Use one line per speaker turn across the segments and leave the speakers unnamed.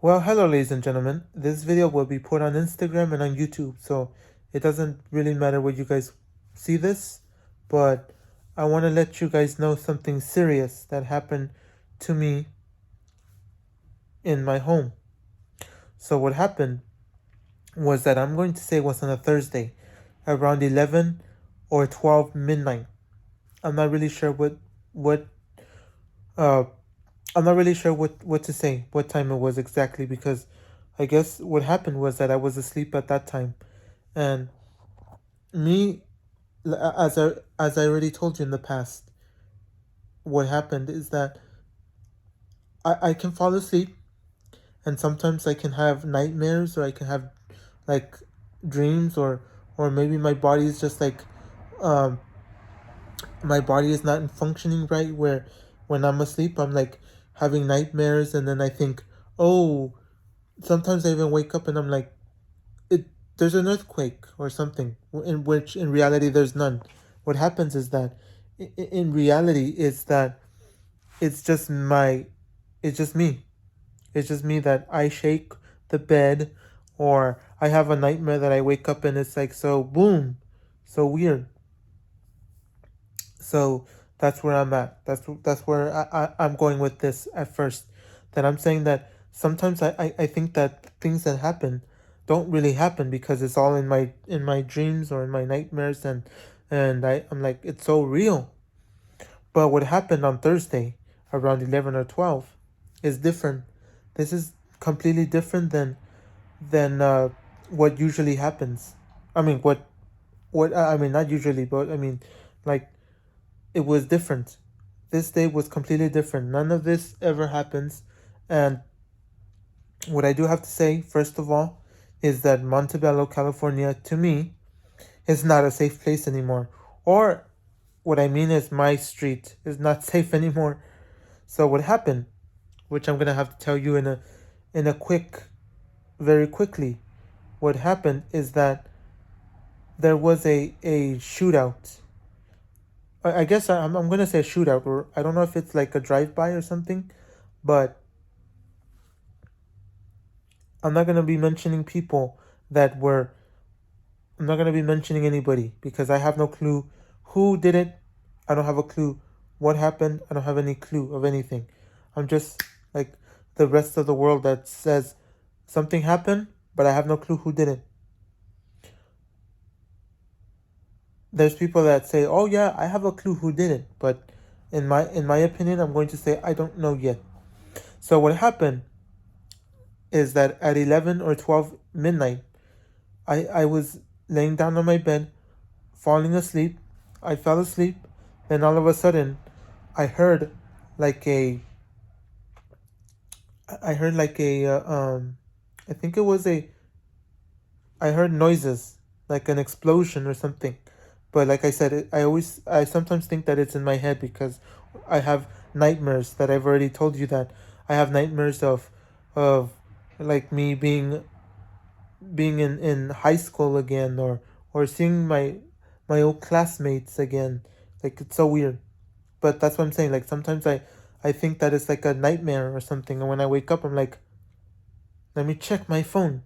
Well, hello, ladies and gentlemen. This video will be put on Instagram and on YouTube, so it doesn't really matter where you guys see this, but I want to let you guys know something serious that happened to me in my home. So, what happened was that I'm going to say it was on a Thursday around 11 or 12 midnight. I'm not really sure what uh I'm not really sure what to say, what time it was exactly, because I guess what happened was that I was asleep at that time. And me, as I already told you in the past, what happened is that I can fall asleep, and sometimes I can have nightmares, or I can have like dreams, or maybe my body is just like um my body is not functioning right, where when I'm asleep I'm like having nightmares, and then I think, oh, sometimes I even wake up and I'm like, it there's an earthquake or something, in which in reality there's none. What happens is that in reality is that it's just my it's just me. It's just me that I shake the bed, or I have a nightmare that I wake up and it's like, so boom, so weird. So that's where I'm at. That's where I'm going with this at first. That I'm saying that sometimes I think that things that happen don't really happen, because it's all in my dreams or in my nightmares, and I'm like, it's so real. But what happened on Thursday around 11 or 12 is different. This is completely different than what usually happens. I mean, what I mean, not usually, but I mean, like, it was different. This day was completely different. None of this ever happens. And what I do have to say, first of all, is that Montebello, California, to me, is not a safe place anymore. Or what I mean is, my street is not safe anymore. So what happened, which I'm gonna have to tell you in a very quickly. What happened is that there was a shootout. I guess I'm gonna say a shootout, or I don't know if it's like a drive by or something, but I'm not gonna be mentioning people that were. I'm not gonna be mentioning anybody, because I have no clue who did it. I don't have a clue what happened. I don't have any clue of anything. I'm just like the rest of the world that says something happened, but I have no clue who did it. There's people that say, "Oh yeah, I have a clue who did it," but in my opinion, I'm going to say I don't know yet. So what happened is that at 11 or 12 midnight, I was laying down on my bed, falling asleep. I fell asleep. Then all of a sudden, I heard like a, I heard like a, I think it was a, I heard noises, like an explosion or something. But like I said, I sometimes think that it's in my head, because I have nightmares that I've already told you that I have nightmares of like me being in high school again, or seeing my old classmates again. Like, it's so weird. But that's what I'm saying. Like, sometimes I think that it's like a nightmare or something, and when I wake up I'm like, let me check my phone.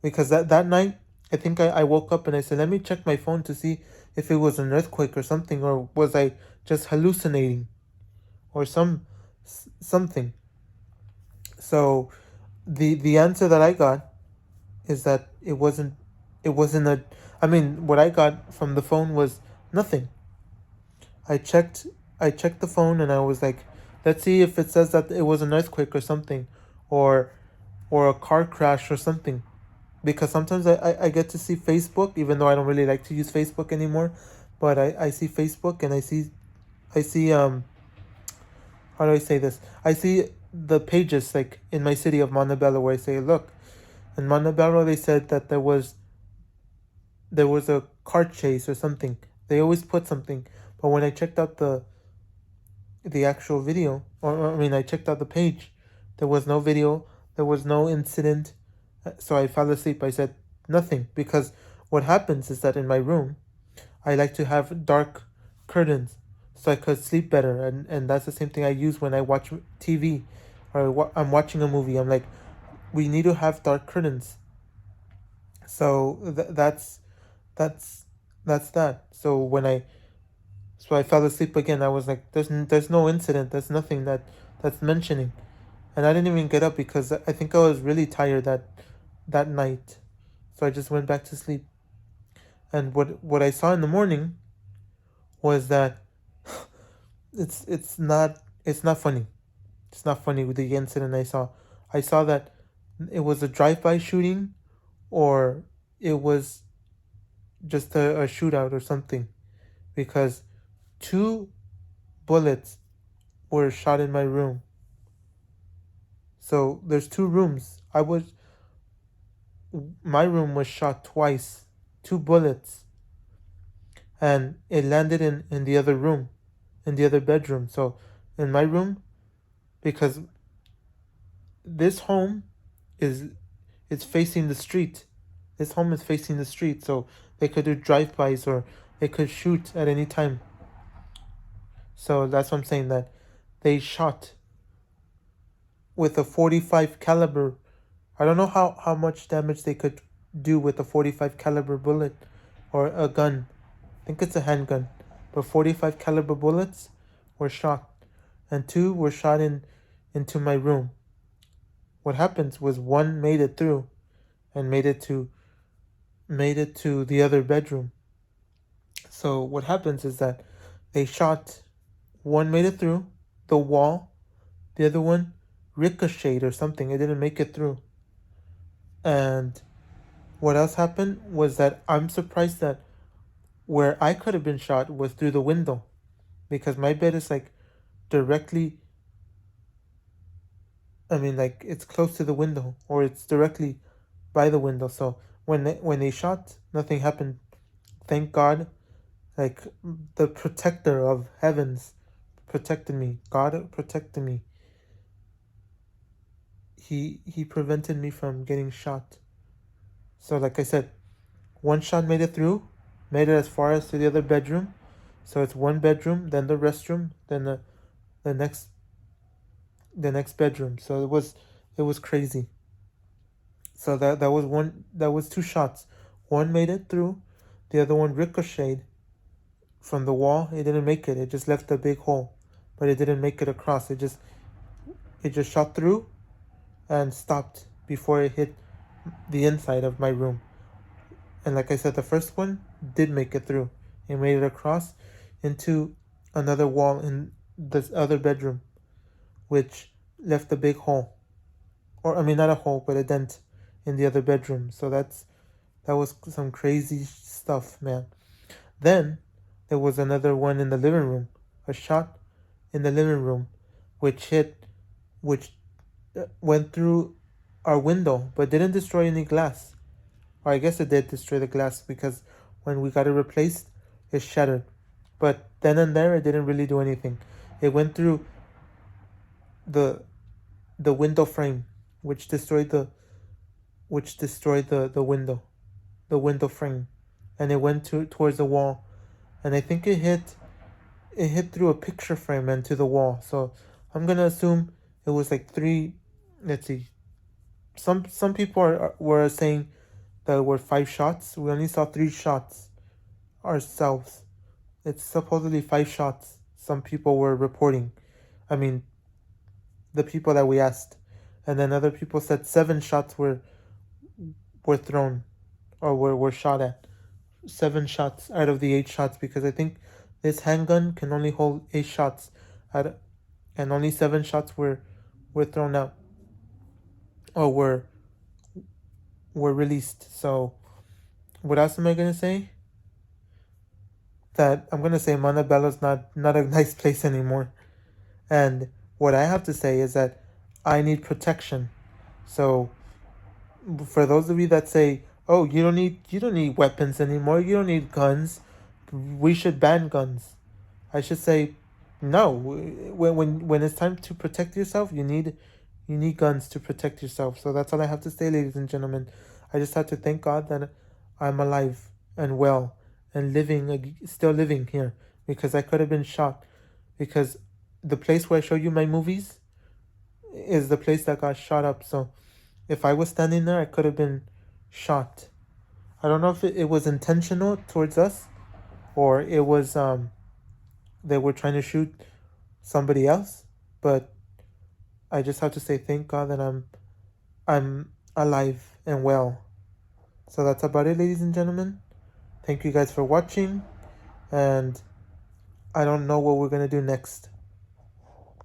Because that night, I think I woke up and I said, let me check my phone to see if it was an earthquake or something, or was I just hallucinating, or something. So the answer that I got is that it wasn't a, I mean, what I got from the phone was nothing. I checked I checked the phone, and I was like, let's see if it says that it was an earthquake or something, or a car crash or something. Because sometimes I get to see Facebook, even though I don't really like to use Facebook anymore. But I see Facebook, and I see how do I say this? I see the pages like in my city of Montebello, where I say, look, in Montebello they said that there was a car chase or something. They always put something. But when I checked out the actual video, or I mean, I checked out the page, there was no video, there was no incident. So I fell asleep. I said nothing, because what happens is that in my room, I like to have dark curtains so I could sleep better, and that's the same thing I use when I watch TV, or I'm watching a movie. I'm like, we need to have dark curtains. So that's that's that. So I fell asleep again. I was like, there's no incident. There's nothing that's mentioning, and I didn't even get up because I think I was really tired that night. So I just went back to sleep. And what I saw in the morning was that it's not funny. It's not funny with the incident I saw. I saw that it was a drive-by shooting, or it was just a shootout or something, because two bullets were shot in my room. So there's two rooms. My room was shot twice, two bullets, and it landed in the other room, in the other bedroom. So in my room, because this home is it's facing the street. This home is facing the street, so they could do drive-bys or they could shoot at any time. So that's what I'm saying, that they shot with a 45 caliber. I don't know how much damage they could do with a 45 caliber bullet or a gun. I think it's a handgun. But 45 caliber bullets were shot, and two were shot into my room. What happens was one made it through and made it to the other bedroom. So what happens is that they shot, one made it through the wall, the other one ricocheted or something. It didn't make it through. And what else happened was that I'm surprised that where I could have been shot was through the window, because my bed is like directly, I mean, like it's close to the window, or it's directly by the window. So when they shot, nothing happened. Thank God. Like, the protector of heavens protected me. God protected me. He prevented me from getting shot. So like I said, one shot made it through, made it as far as to the other bedroom. So it's one bedroom, then the restroom, then the next the next bedroom. So it was crazy. So that was two shots. One made it through, the other one ricocheted from the wall. It didn't make it. It just left a big hole, but it didn't make it across. It just shot through and stopped before it hit the inside of my room. And like I said, the first one did make it through. It made it across into another wall in this other bedroom, which left a big hole. Or I mean, not a hole, but a dent in the other bedroom. So that was some crazy stuff, man. Then there was another one in the living room, a shot in the living room, which which went through our window, but didn't destroy any glass. Or I guess it did destroy the glass, because when we got it replaced, it shattered. But then and there, it didn't really do anything. It went through the the window frame, which destroyed the window frame, and it went towards the wall, and I think it hit through a picture frame and to the wall. So I'm gonna assume it was like three. Let's see. Some people were saying that were five shots. We only saw three shots ourselves. It's supposedly five shots. Some people were reporting. I mean, the people that we asked, and then other people said seven shots were thrown, or were shot at. Seven shots out of the eight shots, because I think this handgun can only hold eight shots at, and only seven shots were thrown out, or were released. So what else am I gonna say? That I'm gonna say Montebello's not a nice place anymore. And what I have to say is that I need protection. So for those of you that say, "Oh, you don't need weapons anymore. You don't need guns. We should ban guns." I should say, no. When it's time to protect yourself, you need guns to protect yourself. So that's all I have to say, ladies and gentlemen. I just have to thank God that I'm alive and well and still living here, because I could have been shot. Because the place where I show you my movies is the place that got shot up. So If I was standing there, I could have been shot. I don't know if it was intentional towards us, or it was they were trying to shoot somebody else. But I just have to say thank God that I'm alive and well. So that's about it, ladies and gentlemen. Thank you guys for watching, and I don't know what we're gonna do next.